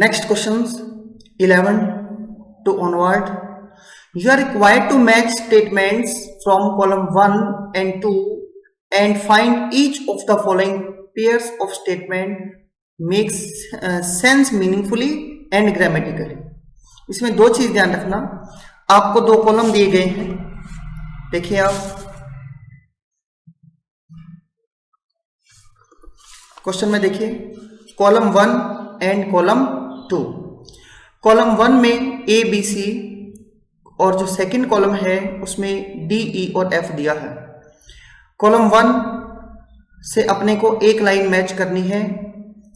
Next questions 11 to onward. You are required to match statements from column 1 and 2 and find each of the following pairs of statement makes sense meaningfully and grammatically. इसमें दो चीज ध्यान रखना, आपको दो column दिए गए हैं, देखिए आप क्वेश्चन में देखिए कॉलम 1 एंड कॉलम 2। कॉलम 1 में ए बी सी और जो सेकंड कॉलम है उसमें डी ई और एफ दिया है। कॉलम 1 से अपने को एक लाइन मैच करनी है,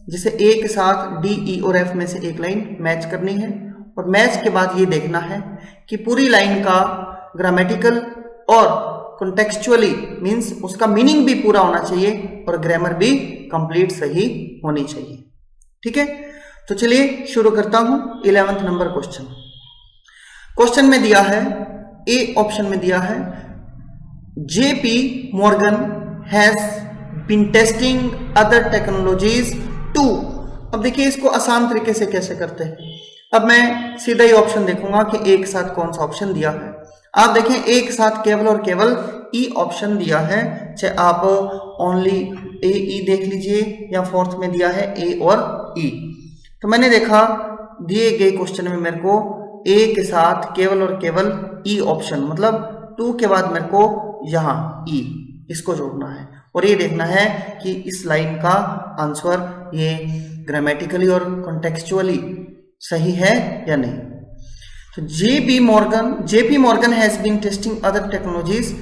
जिसे ए के साथ डी ई और एफ में से एक लाइन मैच करनी है, और मैच के बाद ये देखना है कि पूरी लाइन का ग्रामेटिकल और कॉन्टेक्चुअली मीन्स उसका मीनिंग भी पूरा होना चाहिए और ग्रामर भी कंप्लीट सही होनी चाहिए। ठीक है, तो चलिए शुरू करता हूं 11th नंबर क्वेश्चन। क्वेश्चन में दिया है, ए ऑप्शन में दिया है JP Morgan has been testing other technologies too. अब देखिए इसको आसान तरीके से कैसे करते हैं। अब मैं सीधा ही ऑप्शन देखूंगा कि ए के साथ कौन सा ऑप्शन दिया है। आप देखें ए के साथ केवल और केवल ई ऑप्शन दिया है, चाहे आप ओनली ए ई देख लीजिए या फोर्थ में दिया है ए और ई। तो मैंने देखा दिए गए क्वेश्चन में मेरे को ए के साथ केवल और केवल ई ऑप्शन, मतलब 2 के बाद मेरे को यहां ई इसको जोड़ना है और ये देखना है कि इस लाइन का आंसर ये ग्रामेटिकली और कॉन्टेक्चुअली सही है या नहीं। तो JP Morgan has been testing other technologies,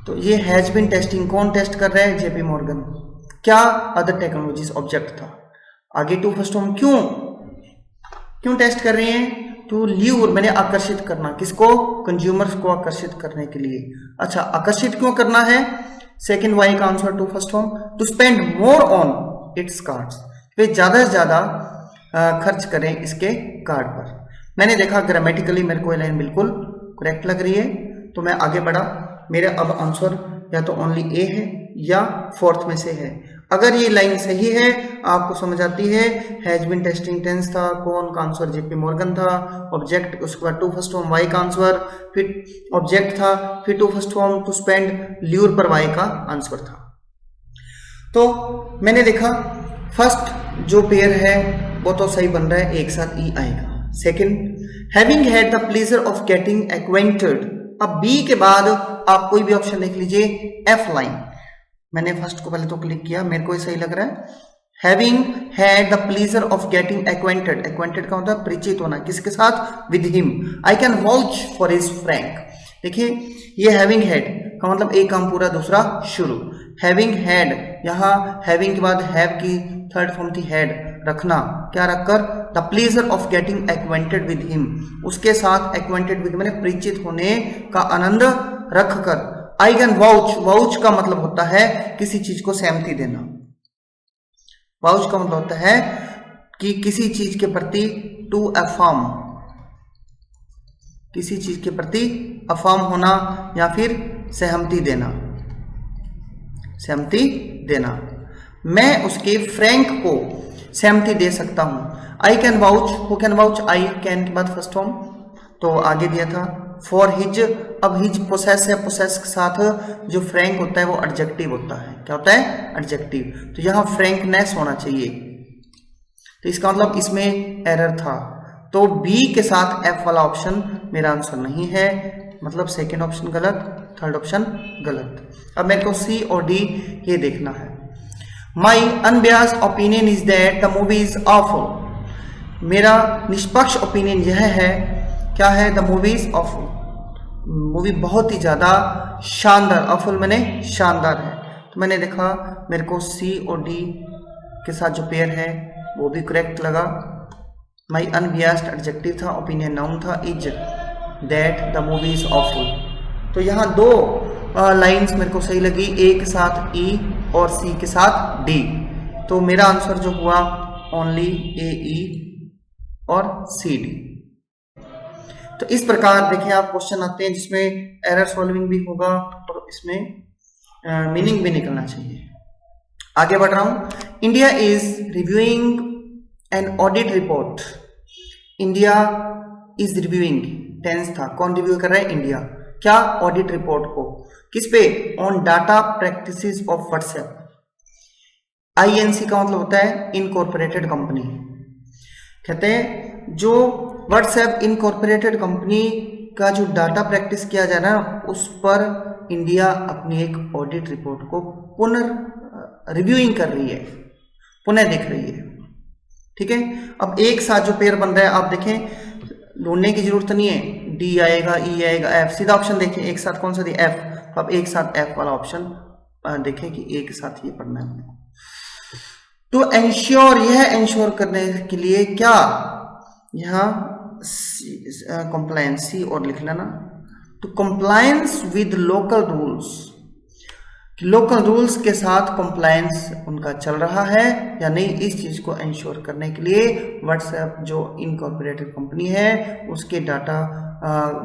तो ये हैज बीन टेस्टिंग कौन टेस्ट कर रहा है? JP Morgan. क्या? अदर टेक्नोलॉजीज ऑब्जेक्ट था। आगे टू फर्स्ट फॉर्म क्यों टेस्ट कर रहे हैं? टू ल्यूर, मैंने आकर्षित करना, किसको? कंज्यूमर्स को आकर्षित करने के लिए। अच्छा, आकर्षित क्यों करना है? सेकंड वाई का answer to first form. To spend more on its cards, वे ज्यादा से ज्यादा खर्च करें इसके कार्ड पर। मैंने देखा ग्रामेटिकली मेरे को ये लाइन बिल्कुल करेक्ट लग रही है, तो मैं आगे बढ़ा। मेरा अब आंसर या तो ओनली ए है या फोर्थ में से है। अगर ये लाइन सही है, आपको समझ आती है, हैज बीन टेस्टिंग टेंस था, कौन का आंसर? जेपी मॉर्गन था। ऑब्जेक्ट, उसके बाद टू फर्स्ट फॉर्म वाई का आंसर, फिर ऑब्जेक्ट था, फिर to first form to spend lure पर वाई का आंसर था। तो मैंने देखा फर्स्ट जो पेयर है वो तो सही बन रहा है, एक साथ ई आएगा। Second, having had the pleasure of getting acquainted. अब बी के बाद आप कोई भी ऑप्शन देख लीजिए, एफ लाइन। मैंने फर्स्ट को पहले तो क्लिक किया, मेरे को ही सही लग रहा है। Having had the pleasure of getting acquainted, acquainted का होता है परिचित होना, किसके साथ? With him. I can vouch for his Frank. देखिए ये हैविंग हैड का मतलब एक काम पूरा, दूसरा शुरू। हैविंग हैड, यहाँ हैविंग के बाद हैव की थर्ड फॉर्म थी हैड, रखना, क्या रखकर? The pleasure of getting acquainted with him, उसके साथ एक्वेंटेड विद मैंने परिचित होने का आनंद रखकर। आई कैन वाउच, वाउच का मतलब होता है किसी चीज को सहमति देना। वाउच का मतलब होता है कि किसी चीज के प्रति टू अफर्म, किसी चीज के प्रति अफर्म होना या फिर सहमति देना, सहमति देना। मैं उसके फ्रैंक को सहमति दे सकता हूं। I can vouch, who can vouch? I can के बाद फर्स्ट फॉर्म, तो आगे दिया था फॉर हिज। अब हिज पोसेस है, पोसेस के साथ जो फ्रैंक होता है वो एडजेक्टिव होता है। क्या होता है? एडजेक्टिव। तो यहां फ्रैंकनेस होना चाहिए, तो इसका मतलब इसमें एरर था। तो बी के साथ एफ वाला ऑप्शन मेरा आंसर नहीं है, मतलब सेकेंड ऑप्शन गलत, थर्ड ऑप्शन गलत। अब मेरे को सी और डी ये देखना है। My unbiased opinion is that the movie is awful. मेरा निष्पक्ष ओपिनियन यह है, क्या है? The movie is awful, movie बहुत ही ज्यादा शानदार, ऑफुल मैंने शानदार है। तो मैंने देखा मेरे को सी और डी के साथ जो पेयर है वो भी करेक्ट लगा। माई अनबियास्ड एडजेक्टिव था, ओपिनियन नाउन था, is that the movie is awful. तो यहाँ दो लाइंस मेरे को सही लगी, ए के साथ ई और सी के साथ डी। तो मेरा आंसर जो हुआ ओनली ए ई और सी डी। तो इस प्रकार देखिए आप क्वेश्चन आते हैं जिसमें एरर सॉल्विंग भी होगा और इसमें मीनिंग भी निकलना चाहिए। आगे बढ़ रहा हूं। India is reviewing an audit report India is reviewing, tense था, कौन रिव्यू कर रहा है? इंडिया। क्या? ऑडिट रिपोर्ट को, किस पे? On data practices of WhatsApp. INC का मतलब होता है इनकॉर्पोरेटेड कंपनी। कहते हैं जो व्हाट्सएप इनकॉर्पोरेटेड कंपनी का जो डाटा प्रैक्टिस किया जा रहा है उस पर इंडिया अपनी एक ऑडिट रिपोर्ट को रिव्यूइंग कर रही है, पुनः देख रही है। ठीक है, अब एक साथ जो पेयर बन रहा है आप देखें, ढूंढने की जरूरत नहीं है, डी आएगा, ई आएगा, एफ, सीधा ऑप्शन देखें एक साथ कौन सा दिया? एफ। अब एक साथ एफ वाला ऑप्शन देखें कि एक साथ ये पढ़ना है। तो एंश्योर, यह एंश्योर करने के लिए क्या, यहाँ कंप्लायंस सी और लिख लेना, तो compliance with local rules, local rules के साथ कंप्लायंस उनका चल रहा है या नहीं, इस चीज को एंश्योर करने के लिए व्हाट्सएप जो इनकॉर्पोरेटेड कंपनी है उसके डाटा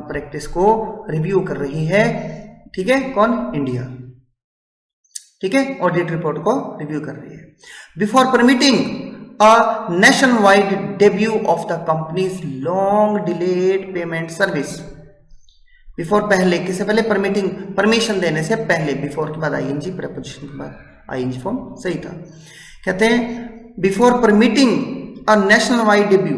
प्रैक्टिस को रिव्यू कर रही है। ठीक है, कौन? इंडिया। ठीक है, ऑडिट रिपोर्ट को रिव्यू कर रही है। Before permitting a nation wide debut of the companies long delayed payment service, before पहले, किससे पहले? परमिटिंग, परमिशन देने से पहले, बिफोर के बाद आईएनजी, प्रीपोजिशन के बाद आईएनजी फॉर्म सही था। कहते हैं before permitting a national wide debut,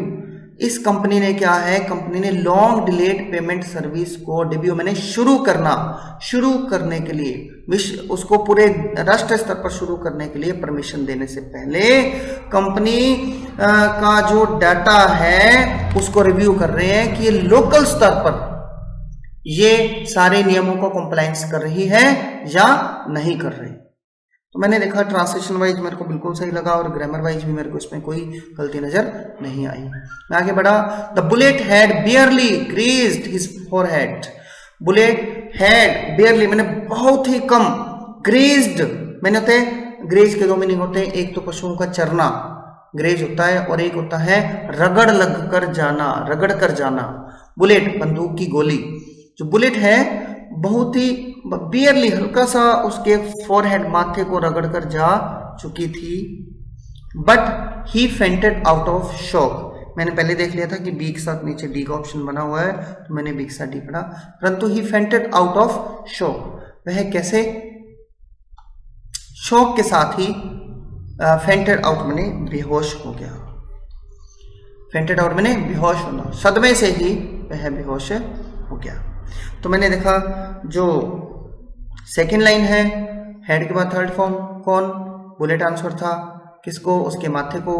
इस कंपनी ने क्या है, कंपनी ने लॉन्ग डिलेड पेमेंट सर्विस को डेब्यू मैंने शुरू करने के लिए, विश्व उसको पूरे राष्ट्रीय स्तर पर शुरू करने के लिए परमिशन देने से पहले कंपनी का जो डाटा है उसको रिव्यू कर रहे हैं कि ये लोकल स्तर पर ये सारे नियमों को कंप्लायंस कर रही है या नहीं कर रही। तो मैंने देखा ट्रांसलेशन वाइज मेरे को बिल्कुल सही लगा और ग्रामर वाइज भी मेरे को इसमें कोई गलती नजर नहीं आई। मैं आगे बढ़ा। The bullet had barely grazed his forehead, bullet had barely मैंने बहुत ही कम, ग्रेज्ड मैंने होते हैं, ग्रेज के दो मीनिंग होते हैं, एक तो पशुओं का चरना ग्रेज होता है और एक होता है रगड़ लग कर जाना, रगड़ कर जाना। बुलेट बंदूक की गोली, जो बुलेट है बहुत ही बियरली हल्का सा उसके फोरहेड माथे को रगड़ कर जा चुकी थी। But he fainted out of shock, मैंने पहले देख लिया था कि बी के साथ नीचे डी का ऑप्शन बना हुआ है तो मैंने बी के साथ डी पढ़ा, परंतु ही फेंटेड आउट ऑफ शॉक, वह कैसे? शॉक के साथ ही फेंटेड आउट मैंने बेहोश हो गया, फेंटेड आउट मैंने बेहोश होना, सदमे से ही वह बेहोश हो गया। तो मैंने देखा जो सेकेंड लाइन है, हेड के बाद थर्ड फॉर्म कौन? बुलेट आंसर था, किसको? उसके माथे को।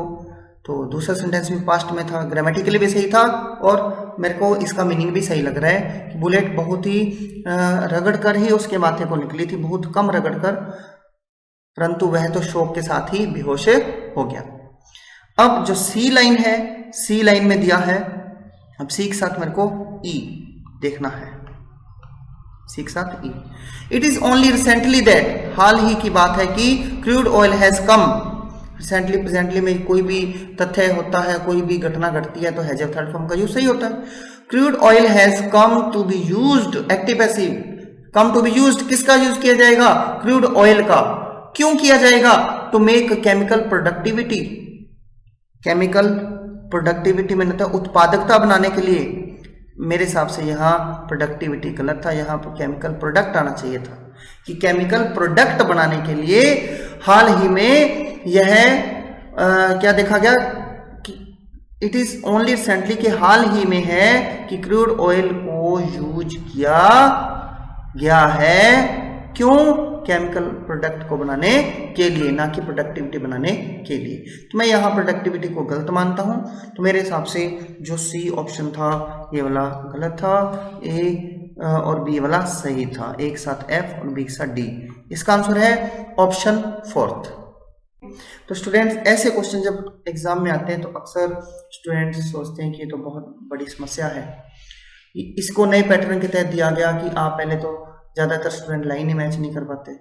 तो दूसरा सेंटेंस भी पास्ट में था, ग्रामेटिकली भी सही था और मेरे को इसका मीनिंग भी सही लग रहा है कि बुलेट बहुत ही रगड़ कर ही उसके माथे को निकली थी, बहुत कम रगड़ कर, परंतु वह तो शोक के साथ ही बेहोश हो गया। अब जो सी लाइन है, सी लाइन में दिया है, अब सी के साथ मेरे को ई देखना है, सी के साथ E. It is only recently that, हाल ही की बात है कि crude oil has come, recently presently में कोई भी तथ्य होता है, कोई भी घटना घटती है तो हैज ऑफ थर्ड फॉर्म का यूज सही होता है। Crude oil has come to be used, active passive, come to be used, किसका यूज किया जाएगा? क्रूड ऑयल का। क्यों किया जाएगा? To make chemical productivity, chemical productivity मैंने तो उत्पादकता बनाने के लिए, मेरे हिसाब से यहाँ प्रोडक्टिविटी गलत था, यहाँ पर केमिकल प्रोडक्ट आना चाहिए था कि केमिकल प्रोडक्ट बनाने के लिए हाल ही में यह क्या देखा गया कि इट इज ओनली रिसेंटली, के हाल ही में है कि क्रूड ऑयल को यूज किया गया है। क्यों? केमिकल प्रोडक्ट को बनाने के लिए, ना कि प्रोडक्टिविटी बनाने के लिए। तो मैं यहाँ प्रोडक्टिविटी को गलत मानता हूँ, तो मेरे हिसाब से जो सी ऑप्शन था ये वाला गलत था, ए और बी वाला सही था, एक साथ एफ और बी के साथ डी। इसका आंसर है ऑप्शन फोर्थ। तो स्टूडेंट्स ऐसे क्वेश्चन जब एग्जाम में आते हैं तो अक्सर स्टूडेंट्स सोचते हैं कि ये तो बहुत बड़ी समस्या है, इसको नए पैटर्न के तहत दिया गया कि आप पहले तो ज़्यादातर स्टूडेंट लाइन ही मैच नहीं कर पाते,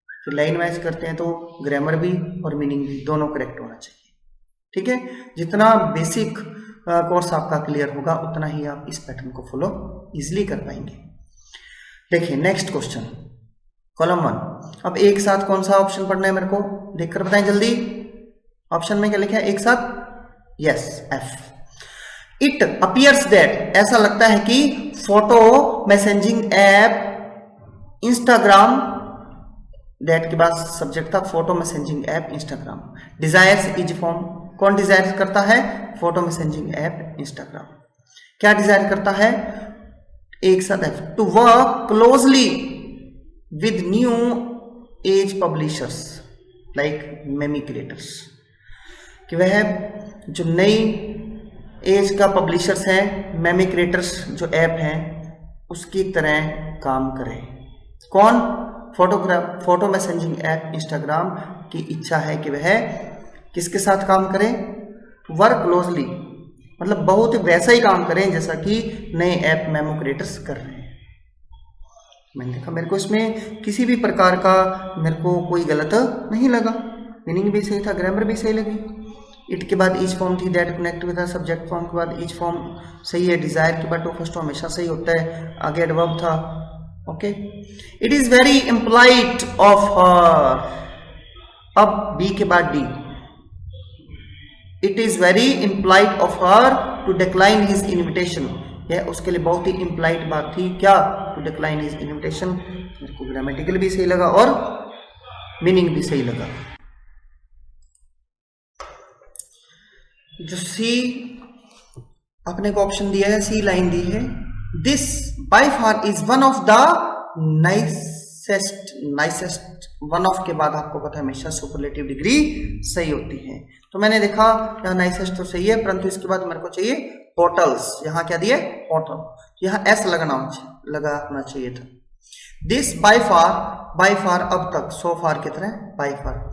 फिर लाइन मैच करते हैं तो ग्रामर भी और मीनिंग भी दोनों करेक्ट होना चाहिए। ठीक है, जितना बेसिक कोर्स आपका क्लियर होगा उतना ही आप इस पैटर्न को फॉलो इजीली कर पाएंगे। देखिए नेक्स्ट क्वेश्चन, कॉलम 1। अब एक साथ कौन सा ऑप्शन पढ़ना है मेरे को देखकर बताएं जल्दी। ऑप्शन में क्या लिखा है? एक साथ यस एफ। इट अपीयर्स दैट, ऐसा लगता है कि photo messaging app Instagram, that के बाद सब्जेक्ट था photo messaging app Instagram. Desires is form, कौन डिजायर करता है? Photo messaging app Instagram. क्या डिजायर करता है? एक साथ एफ, to work closely with new age publishers like meme creators, कि वह जो नई एज का पब्लिशर्स हैं, मेमी क्रिएटर्स जो ऐप हैं, उसकी तरह काम करें। कौन? फोटो मैसेजिंग ऐप इंस्टाग्राम की इच्छा है कि वह किसके साथ काम करें? वर्क क्लोजली, मतलब बहुत वैसा ही काम करें जैसा कि नए ऐप मेमो क्रिएटर्स कर रहे हैं। मैंने देखा मेरे को इसमें किसी भी प्रकार का मेरे को कोई गलत नहीं लगा, मीनिंग भी सही था, ग्रामर भी सही लगी। इट के बाद ईच फॉर्म थी that connect with subject form के बाद ईच फॉर्म सही है। डिजायर के बाद टू फर्स्ट हमेशा सही होता है, आगे एडवर्ब था। Okay, it is very impolite of her, अब बी के बाद D, it is very impolite of her to decline his invitation, यह उसके लिए बहुत ही इम्प्लाइट बात थी, क्या? To decline his invitation. मेरे को ग्रामेटिकल भी सही लगा और मीनिंग भी सही लगा। जो सी अपने को ऑप्शन दिया है, सी लाइन दी है, this by far is one of the nicest, one of के बाद आपको पता है हमेशा सुपरलेटिव डिग्री सही होती है। तो मैंने देखा यहाँ नाइसेस्ट तो सही है, परंतु इसके बाद मेरे को चाहिए होटल्स। यहाँ क्या दिए? होटल, यहाँ एस लगाना चाहिए था। दिस बाय फार अब तक, सो फार की तरह by far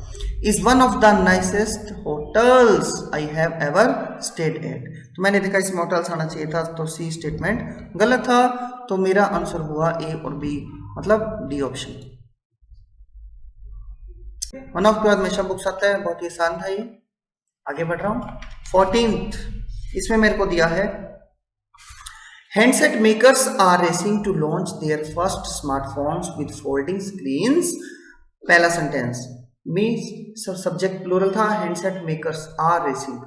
is one of the nicest hotels I have ever stayed at. तो मैंने देखा इसमें होटल्स आना चाहिए था, तो सी स्टेटमेंट गलत था, तो मेरा आंसर हुआ ए और बी, मतलब डी ऑप्शन। वन ऑफ के बाद हमेशा बुक्स आता है, बहुत ही आसान था ये। आगे बढ़ रहा हूं। 14th, इसमें मेरे को दिया है handset makers are racing to launch their first smartphones with folding screens. पहला सेंटेंस में सब्जेक्ट प्लूरल था, हैंडसेट मेकर्स आर रेसिंग,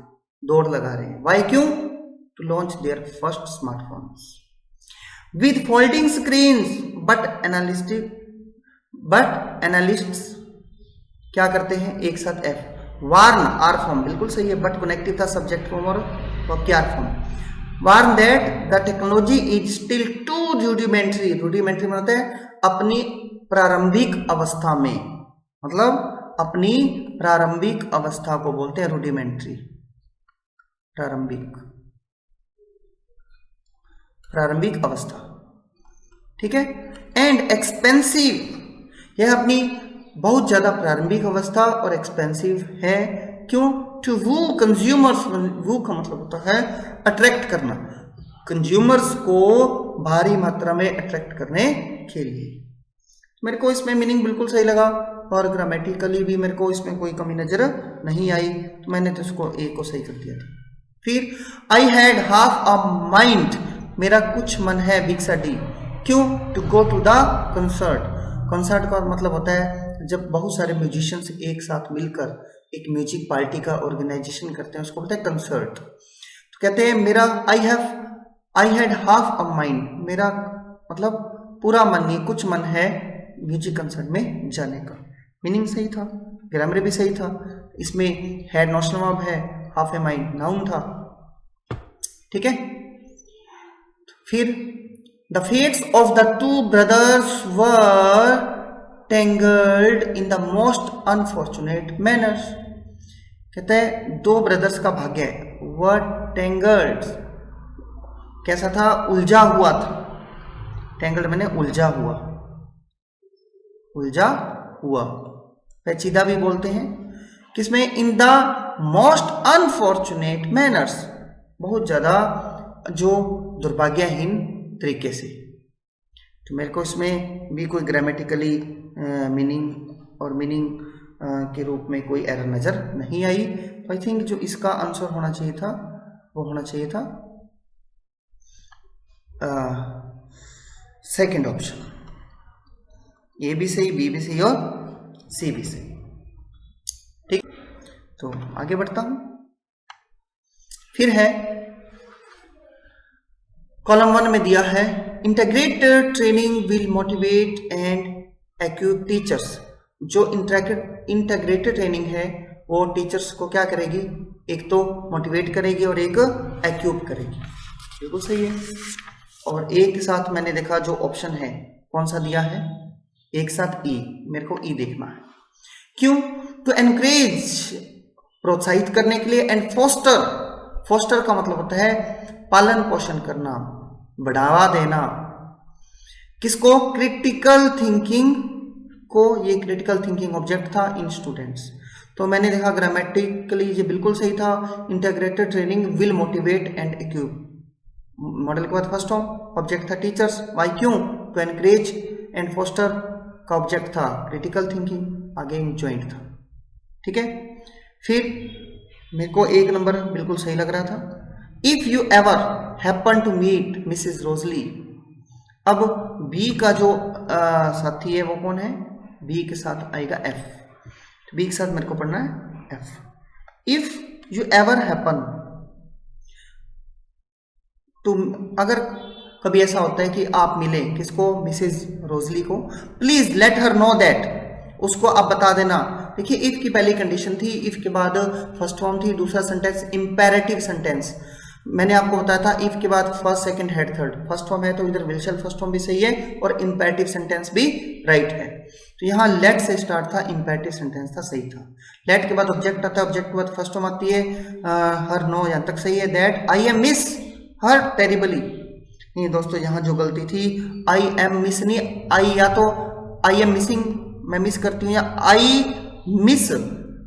दौड़ लगा रहे हैं। वाई, क्यों? To launch their first smartphones with folding screens, but analysts क्या करते हैं? एक साथ एफ, वार्न आर फॉर्म, बिल्कुल सही है, बट कनेक्टिव था, सब्जेक्ट फॉर्म और क्या form. Warn that the technology is still too rudimentary, rudimentary मतलब है अपनी प्रारंभिक अवस्था में, मतलब अपनी प्रारंभिक अवस्था को बोलते हैं रूडिमेंट्री, प्रारंभिक अवस्था, ठीक है। एंड एक्सपेंसिव, यह अपनी बहुत ज्यादा प्रारंभिक अवस्था और एक्सपेंसिव है, क्यों? टू वू कंज्यूमर्स, वू का मतलब होता है अट्रैक्ट करना, कंज्यूमर्स को भारी मात्रा में अट्रैक्ट करने के लिए। मेरे को इसमें मीनिंग बिल्कुल सही लगा और ग्रामेटिकली भी मेरे को इसमें कोई कमी नजर नहीं आई, तो मैंने तो इसको ए को सही कर दिया था। फिर I had half a mind, मेरा कुछ मन है, बिग सा डी, क्यों? To go to the concert. Concert का मतलब होता है जब बहुत सारे म्यूजिशियंस एक साथ मिलकर एक म्यूजिक पार्टी का ऑर्गेनाइजेशन करते हैं, उसको बोलते हैं कंसर्ट। तो कहते हैं मेरा आई हैड हाफ अ माइंड, मेरा मतलब पूरा मन नहीं, कुछ मन है म्यूजिक कंसर्ट में जाने का। मीनिंग सही था, ग्रामर भी सही था। इसमें हैड नॉशनल वर्ब है, हाफ ए माइंड नाउन था, ठीक है। फिर the fates of the two brothers were tangled in the most unfortunate manners, कहते हैं दो ब्रदर्स का भाग्य है, were tangled कैसा था? उलझा हुआ था, tangled मैंने उलझा हुआ, पेचीदा भी बोलते हैं, किसमें? in the most unfortunate manners, बहुत ज्यादा जो दुर्भाग्यहीन तरीके से। तो मेरे को इसमें भी कोई ग्रामेटिकली मीनिंग के रूप में कोई एरर नजर नहीं आई। तो आई थिंक जो इसका आंसर होना चाहिए था वो होना चाहिए था सेकंड ऑप्शन, ए भी सही, बी भी सही और सी भी सही, ठीक। तो आगे बढ़ता हूं। फिर है कॉलम 1 में दिया है integrated training will motivate and equip teachers. जो इंटीग्रेटेड ट्रेनिंग है वो टीचर्स को क्या करेगी, एक तो मोटिवेट करेगी और एक एक्यूप करेगी। बिल्कुल सही है। और एक साथ मैंने देखा जो ऑप्शन है कौन सा दिया है, एक साथ ई, मेरे को ई देखना है। क्यों? टू एनकरेज, प्रोत्साहित करने के लिए, एंड फोस्टर, फोस्टर का मतलब होता है पालन पोषण करना, बढ़ावा देना। किसको? क्रिटिकल थिंकिंग को। ये क्रिटिकल थिंकिंग ऑब्जेक्ट था इन स्टूडेंट्स। तो मैंने देखा ग्रामेटिकली ये बिल्कुल सही था। Integrated training will motivate and equip. Model के बाद फर्स्ट ऑब्जेक्ट था टीचर्स। वाई? क्यों? टू एनकरेज एंड फोस्टर का ऑब्जेक्ट था क्रिटिकल थिंकिंग, आगे जॉइंट था। ठीक है। फिर मेरे को एक नंबर बिल्कुल सही लग रहा था। If you ever happen to meet Mrs Rosalie. अब बी का जो साथी है वो कौन है? बी के साथ आएगा एफ। बी के साथ मेरे को पढ़ना है F. If you ever happen to, अगर कभी ऐसा होता है कि आप मिले किसको? मिसेस रोजली को। Please let her know that, उसको आप बता देना। देखिए इफ की पहली कंडीशन थी, इफ के बाद फर्स्ट फॉर्म थी, दूसरा सेंटेंस इंपेरेटिव सेंटेंस। मैंने आपको बताया था इफ के बाद first, second, head, third. First form है तो इधर विल फर्स्ट फॉर्म भी सही है और इंपेरेटिव सेंटेंस भी राइट है। तो यहाँ लेट से स्टार्ट था, इंपेरेटिव सेंटेंस था, सही था। लेट के बाद ऑब्जेक्ट आता है, ऑब्जेक्ट के बाद फर्स्ट फॉर्म आती है, हर, नो, यहाँ तक सही है। That I am miss her terribly. नहीं दोस्तों, यहाँ जो गलती थी, आई एम मिस नहीं, आई या तो आई एम मिसिंग, मैं मिस करती हूँ, या आई मिस,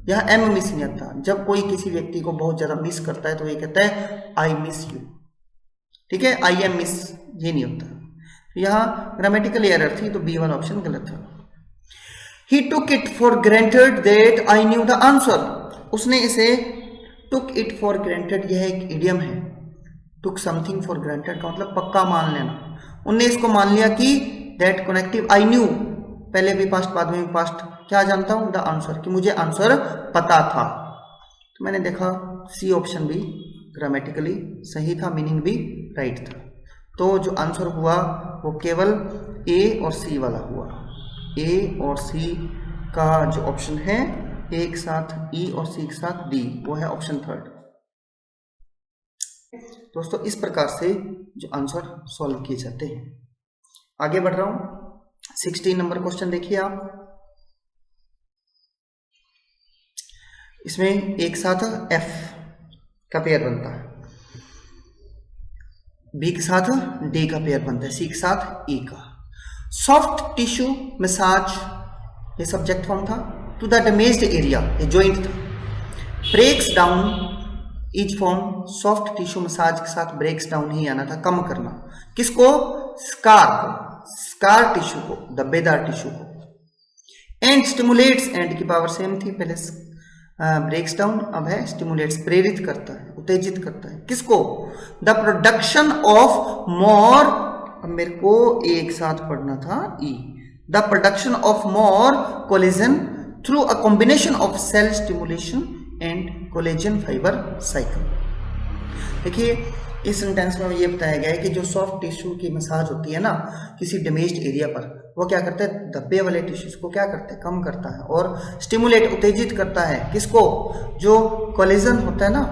यहाँ एम मिस नहीं आता। जब कोई किसी व्यक्ति को बहुत ज्यादा मिस करता है तो ये कहता है आई मिस यू। ठीक है, आई एम मिस ये नहीं होता। तो यहाँ ग्रामेटिकल एरर थी, तो बी वाला ऑप्शन गलत था। He took it for granted that I knew the answer. उसने इसे टुक इट फॉर ग्रांटेड, यह एक इडियम है। टुक समथिंग फॉर ग्रांटेड का मतलब पक्का मान लेना। उनने इसको मान लिया कि दैट कनेक्टिव आई न्यू, पहले भी पास्ट बाद में भी पास्ट, क्या जानता हूं? द आंसर, कि मुझे आंसर पता था। तो मैंने देखा सी ऑप्शन भी ग्रामेटिकली सही था, मीनिंग भी राइट था। तो जो आंसर हुआ वो केवल ए और सी वाला हुआ। ए और सी का जो ऑप्शन है एक साथ ई और सी के साथ डी, वो है ऑप्शन थर्ड। दोस्तों इस प्रकार से जो आंसर सॉल्व किए जाते हैं। आगे बढ़ रहा हूं, 16 नंबर क्वेश्चन देखिए आप। इसमें एक साथ एफ का पेयर बनता है, बी के साथ डी का पेयर बनता है, सी के साथ ई का। सॉफ्ट टिश्यू मसाज, ये सब्जेक्ट फॉर्म था। टू द डैमेज्ड एरिया, ये जॉइंट था। Breaks down is form, soft tissue massage के साथ ब्रेक्स डाउन ही आना था, कम करना। किसको? स्कार को, स्कार टिश्यू को, धब्बेदार टिश्यू को। एंड स्टिमुलेट्स, एंड की पावर सेम थी, पहले ब्रेक्स डाउन, अब है स्टिमुलेट्स, प्रेरित करता है, उत्तेजित करता है। किसको? द प्रोडक्शन ऑफ मोर, अब मेरे को एक साथ पढ़ना था E, the production of more collagen through a combination of cell stimulation and collagen fibre cycle. देखिए इस सेंटेंस में ये बताया गया है कि जो सॉफ्ट टिश्यू की मसाज होती है ना किसी डैमेज्ड एरिया पर, वो क्या करता है? धब्बे वाले टिश्यूज को क्या करता है? कम करता है। और स्टिमुलेट, उत्तेजित करता है। किसको? जो कोलेजन होता है ना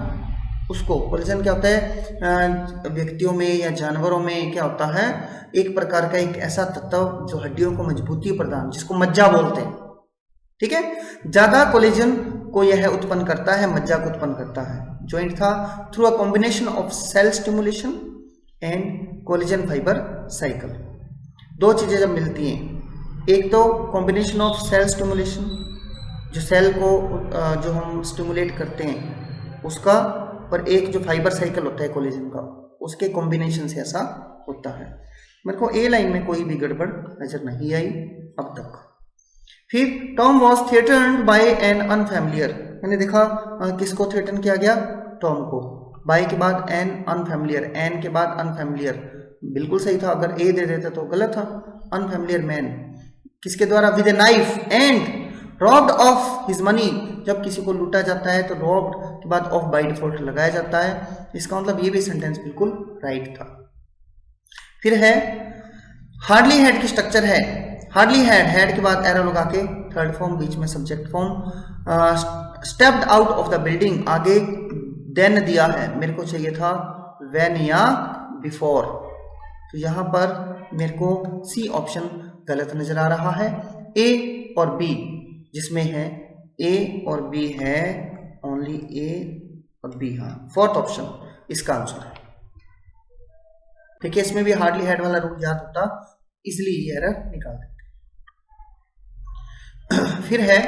उसको। कोलेजन क्या होता है? व्यक्तियों में या जानवरों में क्या होता है? एक प्रकार का एक ऐसा तत्व जो हड्डियों को मजबूती प्रदान, जिसको मज्जा बोलते हैं। ठीक है, ज्यादा कोलेजन को यह उत्पन्न करता है, मज्जा को उत्पन्न करता है। जॉइंट था through a combination of cell stimulation and collagen fibre cycle. दो चीजें जब मिलती हैं, एक तो कॉम्बिनेशन ऑफ सेल स्टिमुलेशन, जो सेल को जो हम स्टिमुलेट करते हैं उसका, और एक जो फाइबर साइकिल होता है कोलेजन का, उसके कॉम्बिनेशन से ऐसा होता है। मेरे को ए लाइन में कोई भी गड़बड़ नजर नहीं आई अब तक। फिर Tom was threatened by an unfamiliar, मैंने देखा किसको थ्रेटन किया गया? टॉम को। बाय के बाद एन अनफैमिलियर, एन के बाद अनफैमिलियर, बिल्कुल सही था। अगर ए दे देते तो गलत था। अनफैमिलियर मैन, किसके द्वारा? With a knife and robbed of his money, जब किसी को लूटा जाता है तो रॉब्ड के बाद ऑफ बाय डिफॉल्ट लगाया जाता है। इसका मतलब ये भी सेंटेंस बिल्कुल राइट था। फिर है हार्डली हैड की स्ट्रक्चर है, हार्डली हैड के बाद एरो लगा के थर्ड फॉर्म, बीच में subject form. Stepped out of the building, आगे देन दिया है, मेरे को चाहिए था व्हेन या बिफोर, तो यहां पर मेरे को सी ऑप्शन गलत नजर आ रहा है। ए और बी जिसमें है ए और बी है, ओनली ए और बी, हाँ फोर्थ ऑप्शन इसका आंसर है। ठीक है, इसमें भी हार्डली हैड वाला रूल याद होता इसलिए ये एरर निकाल देते। फिर है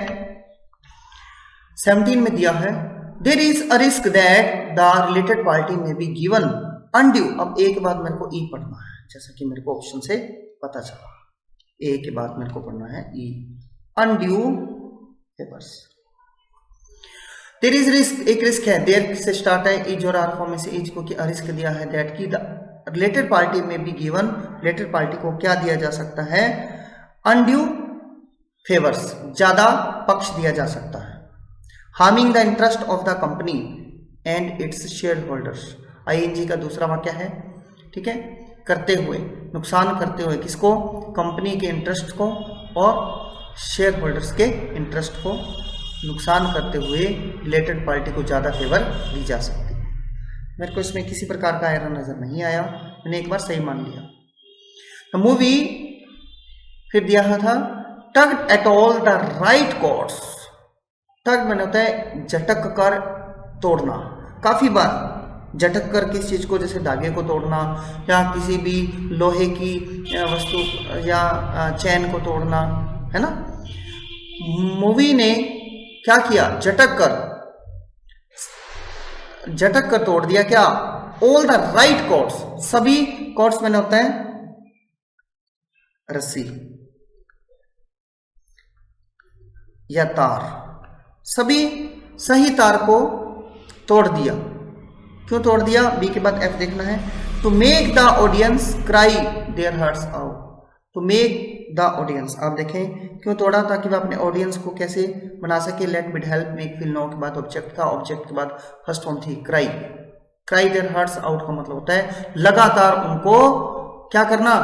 17 में दिया है there is a risk that the related party may be given undue. अब ए के बाद मेरे को ई पढ़ना है, जैसा कि मेरे को ऑप्शन से पता चला। ए के बाद मेरे को पढ़ना है E, undue favours. There is risk, एक रिस्क है, देयर से स्टार्ट है, इज और आर फॉर्म में से इज को रिस्क दिया है दैट की the related party may be given, related party को क्या दिया जा सकता है, अनड्यू फेवर्स, ज्यादा पक्ष दिया जा सकता है। Harming the interest of the company and its shareholders, ING का दूसरा वाक्य है। ठीक है, करते हुए, नुकसान करते हुए, किसको, कंपनी के इंटरेस्ट को और शेयर होल्डर्स के इंटरेस्ट को नुकसान करते हुए रिलेटेड पार्टी को ज्यादा फेवर दी जा सकती है। मेरे को इसमें किसी प्रकार का एरर नजर नहीं आया, मैंने एक बार सही मान लिया। मूवी फिर दिया था tug at all the right chords, tug मैंने होता है झटक कर तोड़ना, काफी बार झटक कर किस चीज को, जैसे धागे को तोड़ना या किसी भी लोहे की वस्तु या चैन को तोड़ना, है ना। मूवी ने क्या किया, झटक कर तोड़ दिया क्या, ऑल द राइट कॉर्ड्स, सभी कॉर्ड्स मैंने होता है रस्सी या तार, सभी सही तार को तोड़ दिया। क्यों तोड़ दिया, बी के बाद एफ देखना है। To make the audience cry their hearts out, to make the audience, आप देखें क्यों तोड़ा, ताकि वह अपने ऑडियंस को कैसे बना सके। Let with help make feel know के बाद ऑब्जेक्ट था, ऑब्जेक्ट के बाद फर्स्ट फॉर्म थी cry, cry their hearts out का मतलब होता है लगातार उनको क्या करना,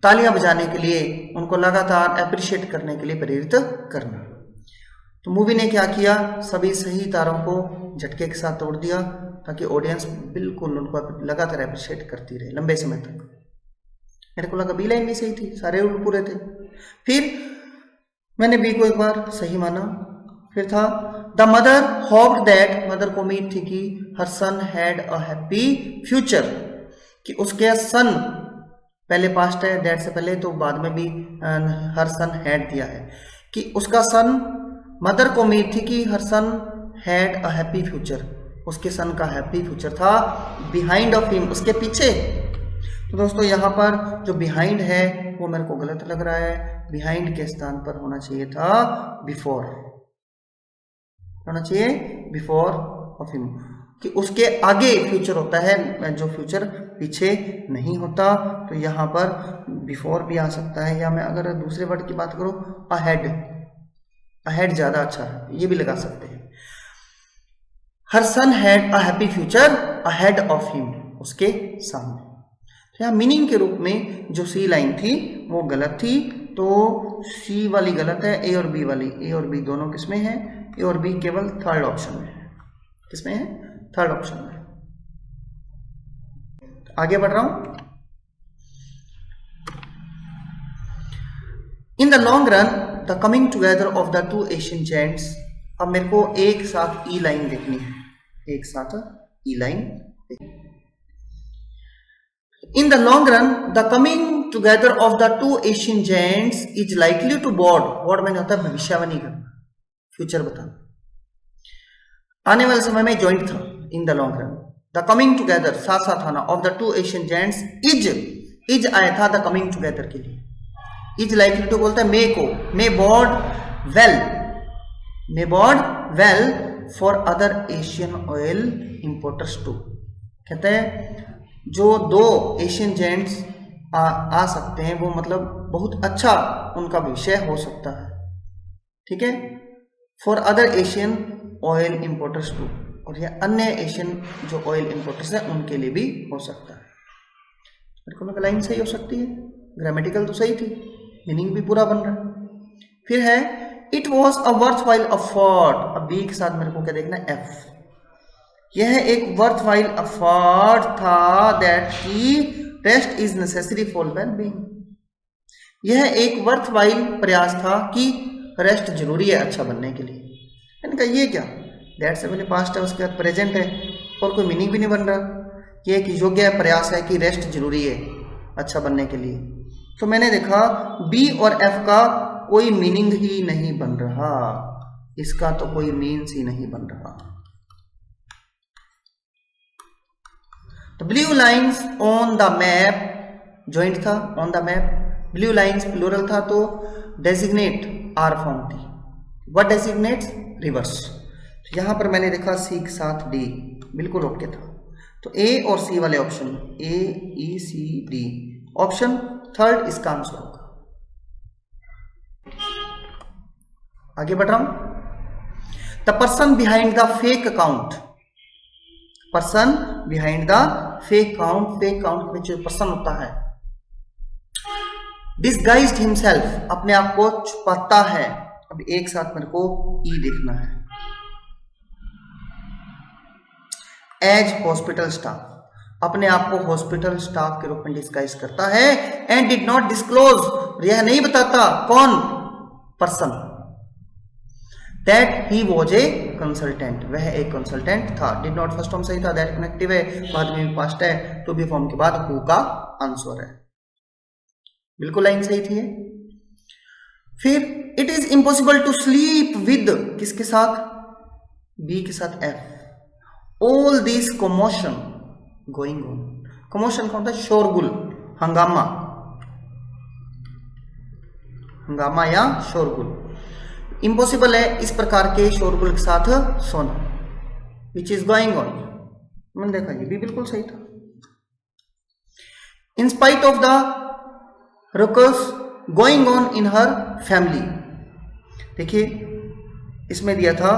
तालियां बजाने के लिए, उनको लगातार अप्रिशिएट करने के लिए प्रेरित करना। तो मूवी ने क्या किया, सभी सही तारों को झटके के साथ तोड़ दिया ताकि ऑडियंस बिल्कुल उनको लगातार अप्रिशिएट करती रहे लंबे समय तक। मेरे को लगा बी लाइन भी सही थी, सारे रूल पूरे थे। फिर मैंने बी को एक बार सही माना। फिर था the mother hoped that, mother को उम्मीद थी कि हर son had a happy future, कि उसके सन, पहले पास्ट है, दैट से पहले, तो बाद में भी हर सन हैड दिया है, कि उसका सन, मदर को उम्मीद थी कि हर son had a happy future, उसके सन का हैप्पी फ्यूचर था। बिहाइंड ऑफ हिम, उसके पीछे। तो दोस्तों यहाँ पर जो बिहाइंड है वो मेरे को गलत लग रहा है, बिहाइंड के स्थान पर होना चाहिए था बिफोर, होना चाहिए बिफोर ऑफ हिम, कि उसके आगे फ्यूचर होता है, जो फ्यूचर पीछे नहीं होता। तो यहाँ पर बिफोर भी आ सकता है, या मैं अगर दूसरे वर्ड की बात करूँ अहेड, अहेड ज्यादा अच्छा है, ये भी लगा सकते हैं। Her son had a happy future ahead of him, उसके सामने। तो यहाँ मीनिंग के रूप में जो सी लाइन थी वो गलत थी, तो सी वाली गलत है, ए और बी वाली, ए और बी दोनों किसमें है, ए और बी केवल थर्ड ऑप्शन में है, किसमें है, थर्ड ऑप्शन में। आगे बढ़ रहा हूं। इन the long run the coming together of the two Asian giants, अब मेरे को एक साथ ई लाइन देखनी है, एक साथ E line. In the long run the coming together of the two Asian giants is likely to bode, bode मैंने होता है भविष्यवाणी करना, फ्यूचर बताना, आने वाले समय में ज्वाइंट था। इन the long run the coming together साथ साथ आना of the two Asian giants, is आया था द कमिंग टुगेदर के लिए। इज लाइकली टू बोलता है मे को, may bode well, may bode well for other Asian oil importers too, कहते हैं जो दो एशियन जायंट्स आ सकते हैं वो मतलब बहुत अच्छा उनका विषय हो सकता है। ठीक है, for other Asian oil importers too, और यह अन्य एशियन जो ऑयल इंपोर्टर्स हैं उनके लिए भी हो सकता है। मेरे को लगा लाइन सही हो सकती है, ग्रामेटिकल तो सही थी, मीनिंग भी पूरा बन रहा है। फिर है it was a worth while afford, अब बी के साथ मेरे को क्या देखना है, एफ। यह एक वर्थ वाइल अफोर्ड था दैट की rest is necessary for well being, यह एक वर्थ वाइल प्रयास था कि रेस्ट जरूरी है अच्छा बनने के लिए। मैंने कहा ये क्या, दैट से पहले पास्ट है, उसके बाद प्रेजेंट है और कोई मीनिंग भी नहीं बन रहा। ये एक योग्य प्रयास है कि रेस्ट जरूरी है अच्छा बनने के लिए। तो मैंने देखा बी और एफ का कोई मीनिंग ही नहीं बन रहा, इसका तो कोई मीन्स ही नहीं बन रहा। तो blue lines on the map joint था, on the map, blue lines plural था तो डेजिग्नेट आर फॉर्म थी। What designates, rivers. तो यहां पर मैंने देखा सी के साथ डी बिल्कुल ओके था, तो ए और सी वाले ऑप्शन, ए ई सी डी, ऑप्शन थर्ड इसका आंसर होगा। आगे बढ़ रहा हूं। The person behind the fake account, person behind the fake account, fake account में जो पर्सन होता है, डिस्गाइज्ड हिमसेल्फ, अपने आप को छुपाता है। अब एक साथ मेरे को ई देखना है, एज हॉस्पिटल स्टाफ, अपने आप को हॉस्पिटल स्टाफ के रूप में डिस्गाइज करता है। एंड डिड नॉट डिस्क्लोज, यह नहीं बताता कौन, person, that he was a consultant, वह एक कंसल्टेंट था। डिड नॉट फर्स्ट फॉर्म सही था, दैट कनेक्टिव है, बाद में पास्ट है, टू बी फॉर्म के बाद हु का आंसर है, बिल्कुल लाइन सही थी। फिर it is impossible to sleep with, किसके साथ, बी के साथ F, all this commotion going on, commotion कौन था, शोरगुल, हंगामा, हंगामा या शोरगुल, इम्पॉसिबल है इस प्रकार के शोरगुल के साथ सोना, विच इज गोइंग ऑन, मैंने देखा ये भी बिल्कुल सही था। In spite of the ruckus going on in her family, देखिए इसमें दिया था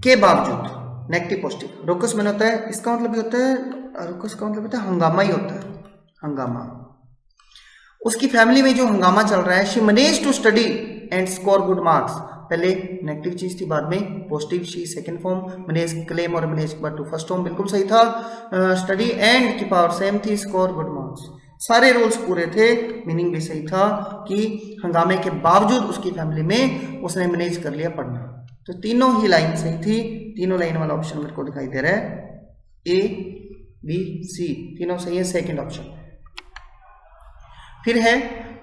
के बावजूद, नेगेटिव पॉजिटिव, रुकस में होता है, इसका मतलब ये होता है, रुकस का मतलब होता है हंगामा ही होता है, हंगामा, उसकी फैमिली में जो हंगामा चल रहा है। She managed to study and score good marks, पहले नेगेटिव चीज थी, बाद में positive, she second form, manage claim और मैनेज के बाद टू फर्स्ट फॉर्म, बिल्कुल सही था। स्टडी एंड की पावर सेम थी, स्कोर गुड मार्क्स, सारे रूल्स पूरे थे, मीनिंग भी सही था कि हंगामे के बावजूद उसकी फैमिली में उसने मैनेज कर लिया पढ़ना। तो तीनों ही लाइन सही थी, तीनों लाइन वाला ऑप्शन मेरे को दिखाई दे रहा है, ए बी सी तीनों सही है, सेकंड ऑप्शन। फिर है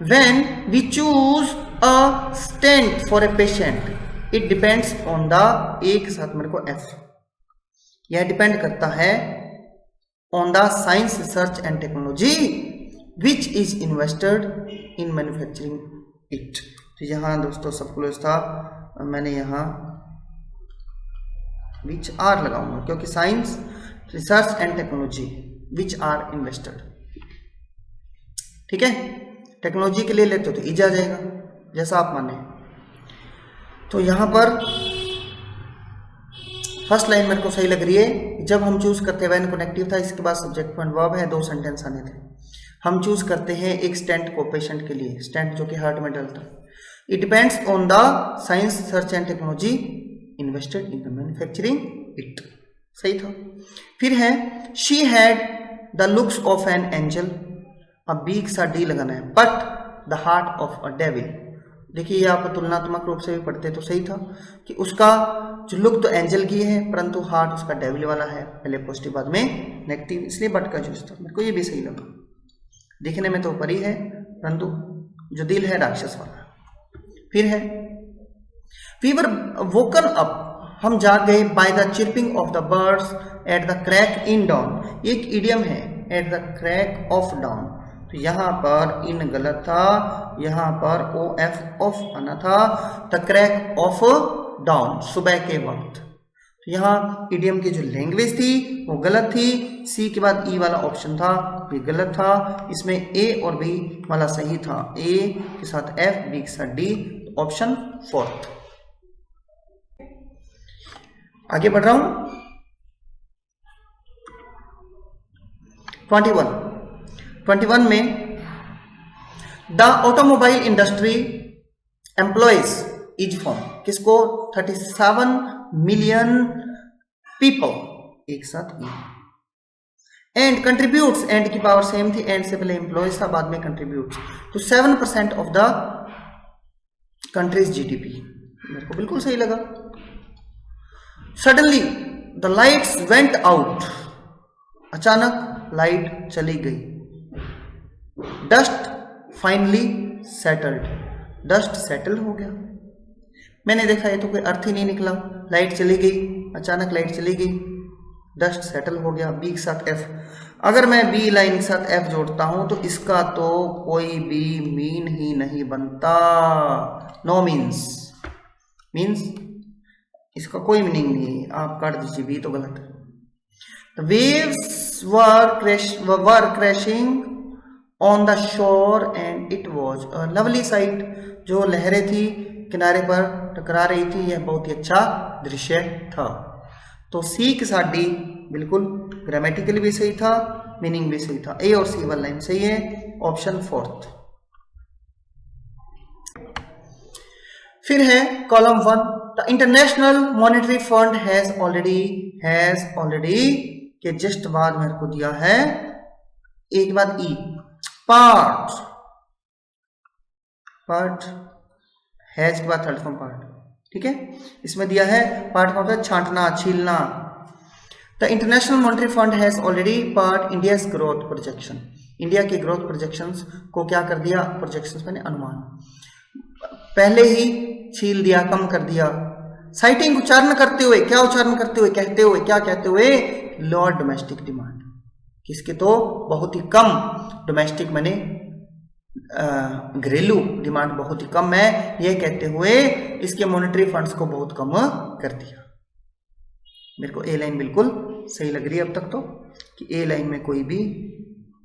when we choose a stent for a patient it depends on the, एक साथ मेरे को एफ, यह डिपेंड करता है on the science research and technology which is invested in manufacturing it. तो यहाँ दोस्तों सब क्लोज था, मैंने यहाँ विच आर लगाऊंगा क्योंकि science research and technology which are invested, ठीक है, टेक्नोलॉजी के लिए लेते हो तो इज आ जाएगा जैसा आप माने। तो यहां पर फर्स्ट लाइन मेरे को सही लग रही है, जब हम चूज करते हैं व्हेन कनेक्टिव था, इसके बाद सब्जेक्ट पॉइंट वर्ब है, दो सेंटेंस आने थे, हम चूज करते हैं एक स्टेंट को पेशेंट के लिए, स्टेंट जो कि हार्ट में डलता है। It depends on the science research and technology invested in the manufacturing it, सही था। फिर है she had the looks of an angel, अब बी के साथ डी लगाना है, but the heart of a devil, देखिए ये आप तुलनात्मक रूप से भी पढ़ते तो सही था कि उसका जो लुक तो एंजल की है परंतु हार्ट उसका डेविल वाला है, पहले पॉजिटिव बाद में नेगेटिव, इसलिए बट का यूज था, मेरे को ये भी सही लगा। दिखने में तो परी है परंतु जो दिल है राक्षस वाला। फिर है वी वर वोकन अप, हम जाग गए by the chirping of the birds at the crack in down, एक इडियम है at the crack of down, तो यहाँ पर इन गलत था, यहाँ पर ओ एफ ऑफ आना था, द क्रैक ऑफ डाउन सुबह के वक्त, तो यहाँ इडियम की जो लैंग्वेज थी वो गलत थी, सी के बाद ई वाला ऑप्शन था ये गलत था, इसमें ए और बी वाला सही था, ए के साथ एफ बी के साथ डी, ऑप्शन फोर्थ। आगे बढ़ रहा हूं। 21 में the automobile industry employees is form, किसको? 37 मिलियन पीपल, एक साथ एंड कंट्रीब्यूट्स, एंड की पावर सेम थी, एंड से पहले एम्प्लॉयज था, बाद में कंट्रीब्यूट्स, तो 7% ऑफ द कंट्रीज जीडीपी। मेरे को बिल्कुल सही लगा। Suddenly the lights went out, अचानक लाइट चली गई। Dust finally settled, dust settle हो गया। मैंने देखा ये तो कोई अर्थ ही नहीं निकला, लाइट चली गई, अचानक लाइट चली गई, डस्ट सेटल हो गया, बी के साथ एफ। अगर मैं बी लाइन के साथ एफ जोड़ता हूं तो इसका तो कोई भी मीन ही नहीं बनता, नो मीन्स इसका कोई मीनिंग नहीं है, आप काट दीजिए, बी तो गलत है। The waves were crashing on the shore and it was a lovely sight, जो लहरें थी किनारे पर टकरा रही थी, यह बहुत ही अच्छा दृश्य था। तो सी के साथ डी बिल्कुल ग्रामेटिकली भी सही था, मीनिंग भी सही था। ए और सी वाला लाइन सही है, ऑप्शन फोर्थ। फिर है column 1, the international monetary fund has already के जस्ट बाद मेरे को दिया है एक बाद ई, पार्ट हैज के बाद थर्ड फॉर्म पार्ट, ठीक है। इसमें दिया है पार्ट का मतलब छांटना, छीलना। The international monetary fund has already part India's growth projection, India के ग्रोथ प्रोजेक्शंस को क्या कर दिया, प्रोजेक्शंस मैंने अनुमान पहले ही छील दिया, कम कर दिया। साइटिंग उच्चारण करते हुए, क्या उच्चारण करते हुए, कहते हुए, क्या कहते हुए, लोअर डोमेस्टिक डिमांड, किसके तो बहुत ही कम डोमेस्टिक माने घरेलू डिमांड बहुत ही कम है, यह कहते हुए इसके मॉनेटरी फंड्स को बहुत कम कर दिया। मेरे को ए लाइन बिल्कुल सही लग रही है अब तक तो, कि ए लाइन में कोई भी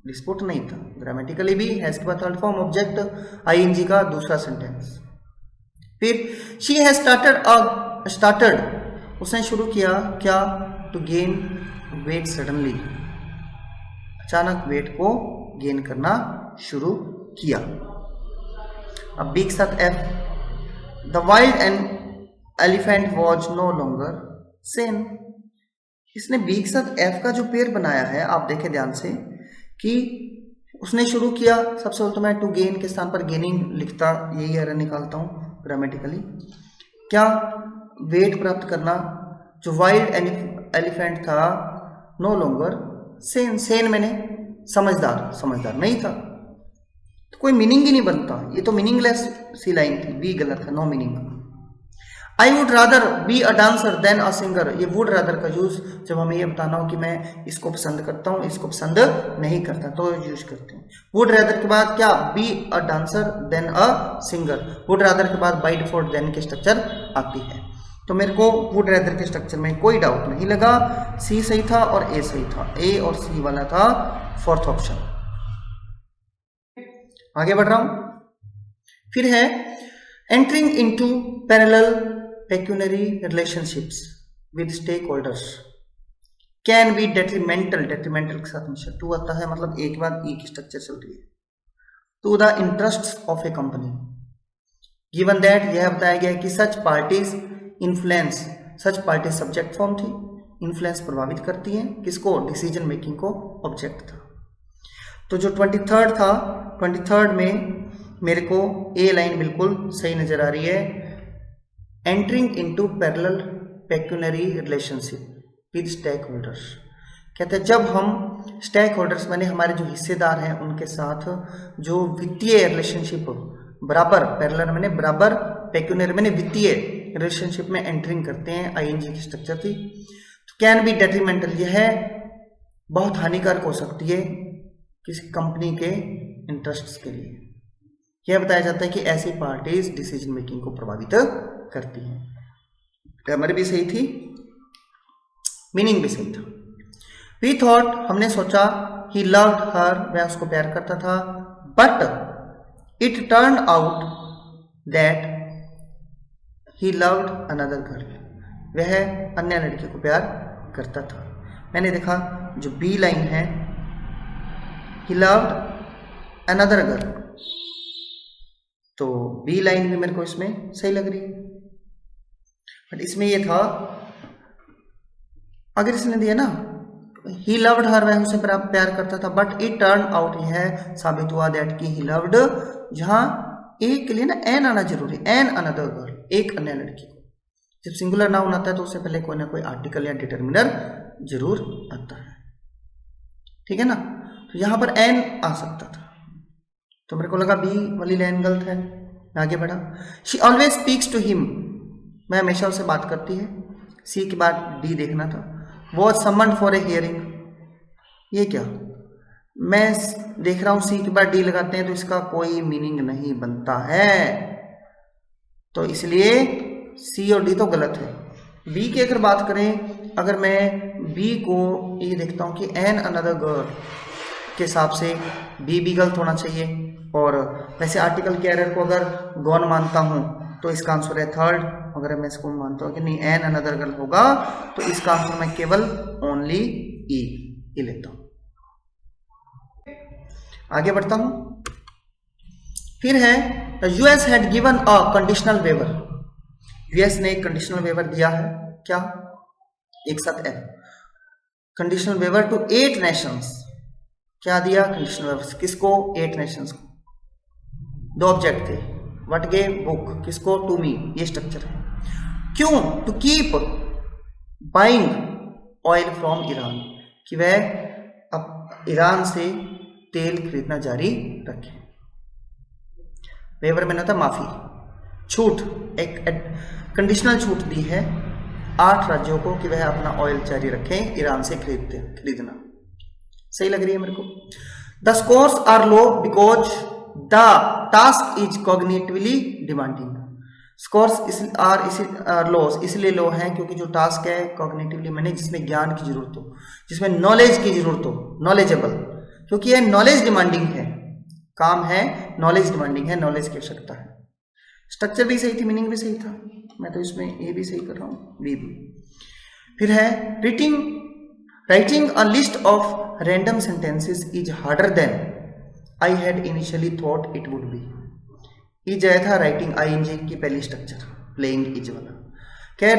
डिस्प्यूट नहीं था। ग्रामेटिकली भी हैज के बाद थर्ड फॉर्म ऑब्जेक्ट आईएनजी का दूसरा सेंटेंस। फिर शी हैज स्टार्टेड, उसने शुरू किया क्या, टू गेन वेट सडनली, अचानक वेट को गेन करना शुरू किया। अब बी के साथ F, the wild and elephant was no longer seen. इसने बी के साथ एफ का जो पेयर बनाया है, आप देखें ध्यान से कि उसने शुरू किया, सबसे पहले तो मैं टू गेन के स्थान पर गेनिंग लिखता, यही एरर निकालता हूं ग्रामेटिकली। क्या, वेट प्राप्त करना। जो वाइल्ड एलिफेंट था नो लॉन्गर सेन मैंने समझदार नहीं था, तो कोई मीनिंग ही नहीं बनता, ये तो मीनिंगलेस सी लाइन थी, बी गलत है, no meaning. I would rather be a dancer than a singer, ये वुड रादर का यूज जब हमें ये बताना हो कि मैं इसको पसंद करता हूँ, इसको पसंद नहीं करता, तो यूज करते हैं। वुड रादर के बाद क्या, be a dancer than a singer, would rather के बाद बाय डिफॉल्ट देन की स्ट्रक्चर आती है। तो मेरे को वुड रादर के स्ट्रक्चर में कोई डाउट नहीं लगा, सी सही था और ए सही था, ए और सी वाला था फोर्थ ऑप्शन। आगे बढ़ रहा हूं। फिर है entering into parallel pecuniary relationships with stakeholders can be detrimental के साथ हमेशा टू आता है, मतलब एक बाद ई की स्ट्रक्चर चल रही है, to the interest of a company given that, यह बताया गया कि such parties influence, such party subject form थी, इन्फ्लुएंस प्रभावित करती हैं किसको, डिसीजन मेकिंग को, ऑब्जेक्ट था। तो जो 23rd था, 23rd में मेरे को ए लाइन बिल्कुल सही नजर आ रही है, entering into parallel pecuniary relationship with stakeholders. कहते हैं जब हम स्टेक होल्डर्स माने हमारे जो हिस्सेदार हैं उनके साथ जो वित्तीय रिलेशनशिप बराबर, पैरेलल माने बराबर, पेक्यूनरी माने वित्तीय रिलेशनशिप में एंटरिंग करते हैं, आईएनजी की स्ट्रक्चर थी। तो कैन बी डेट्रीमेंटल, यह है बहुत हानिकारक हो सकती है किसी कंपनी के इंटरेस्ट्स के लिए। यह बताया जाता है कि ऐसी पार्टीज डिसीजन मेकिंग को प्रभावित करती हैं। ग्रामर भी सही थी, मीनिंग भी सही था। वी थॉट, हमने सोचा, ही लव्ड हर, वह उसको प्यार करता था, but it turn out that he loved another girl, वह अन्य लड़की को प्यार करता था। मैंने देखा जो बी लाइन है, ही लव्ड अनदर गर्ल, तो बी लाइन भी मेरे को इसमें सही लग रही है। बट इसमें ये था, अगर इसने दिया ना ही लव्ड हर, वह उसे प्यार करता था, बट इट टर्न आउट, यह साबित हुआ दैट कि ही लव्ड, जहां एक के लिए ना एन आना जरूरी, एन अनदर गर्ल, एक अन्य लड़की को। जब सिंगुलर नाउन आता है तो उससे पहले कोई ना कोई आर्टिकल या डिटर्मिनर जरूर आता है, ठीक है ना। तो यहां पर एन आ सकता था, तो मेरे को लगा बी वाली लाइन गलत है, मैं आगे बढ़ा। She always speaks to him, मैं हमेशा उससे बात करती है। सी के बाद डी देखना था। Was summoned for a hearing, ये क्या, मैं देख रहा हूं सी के बाद डी लगाते हैं तो इसका कोई मीनिंग नहीं बनता है, तो इसलिए सी और डी तो गलत है। बी की अगर बात करें, अगर मैं बी को ये देखता हूं कि एन अनदर गर्ल के हिसाब से बी भी गलत होना चाहिए, और वैसे आर्टिकल कैरियर को अगर गॉन मानता हूं तो इसका आंसर है थर्ड। अगर मैं इसको मानता हूं कि नहीं एन अनदर गर्ल होगा तो इसका आंसर मैं केवल ओनली ई लेता हूं। आगे बढ़ता हूं। फिर है US had given a conditional waiver, US ने एक कंडीशनल वेवर दिया है, क्या, एक साथ F, conditional waiver to 8 nations. क्या दिया कंडीशनल वेवर किसको, 8 नेशंस को। 2 ऑब्जेक्ट थे, व्हाट गेव बुक, किसको, टू मी, ये स्ट्रक्चर है। क्यों, to keep buying oil from Iran, कि वह अब ईरान से तेल खरीदना जारी रखे। वेवर में ना था माफी, छूट, एक कंडीशनल छूट दी है 8 राज्यों को कि वह अपना ऑयल जारी रखें ईरान से खरीदना। सही लग रही है मेरे को। The scores are low because the task is cognitively demanding, scores are low इसलिए लो है क्योंकि जो टास्क है कॉग्निटिवली मैंने जिसमें ज्ञान की जरूरत हो, जिसमें नॉलेज की जरूरत हो, नॉलेजेबल, क्योंकि यह नॉलेज डिमांडिंग है, काम है नॉलेज डिमांडिंग है, नॉलेज की आवश्यकता है। स्ट्रक्चर भी सही थी, मीनिंग भी सही था, मैं तो इसमें ए भी सही कर रहा हूँ, बी भी। फिर है writing a list of random sentences is harder than I had initially thought it would be. Is आया था राइटिंग, आईएनजी की पहली स्ट्रक्चर, प्लेइंग इज वाला। खैर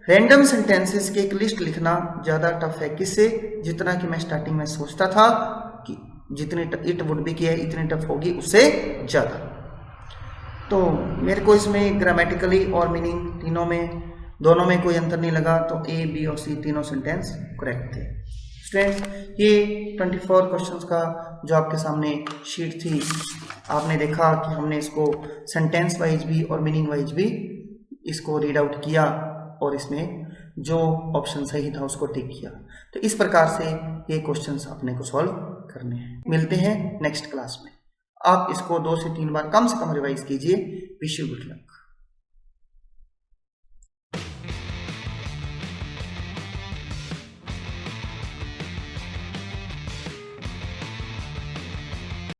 रैंडम सेंटेंसेस की एक लिस्ट लिखना ज्यादा टफ है, किससे, जितना कि मैं स्टार्टिंग में सोचता था कि जितनी इट वुड बी की है इतनी टफ होगी उससे ज्यादा। तो मेरे को इसमें ग्रामेटिकली और मीनिंग तीनों में, दोनों में कोई अंतर नहीं लगा, तो ए बी और सी तीनों सेंटेंस करेक्ट थे। स्टूडेंट्स ये 24 क्वेश्चंस का जो आपके सामने शीट थी, आपने देखा कि हमने इसको सेंटेंस वाइज भी और मीनिंग वाइज भी इसको रीड आउट किया और इसमें जो ऑप्शन सही था उसको टिक किया। तो इस प्रकार से ये क्वेश्चंस अपने को सॉल्व करने हैं। मिलते हैं नेक्स्ट क्लास में। आप इसको 2 से 3 बार कम से कम रिवाइज कीजिए। Wish you good luck.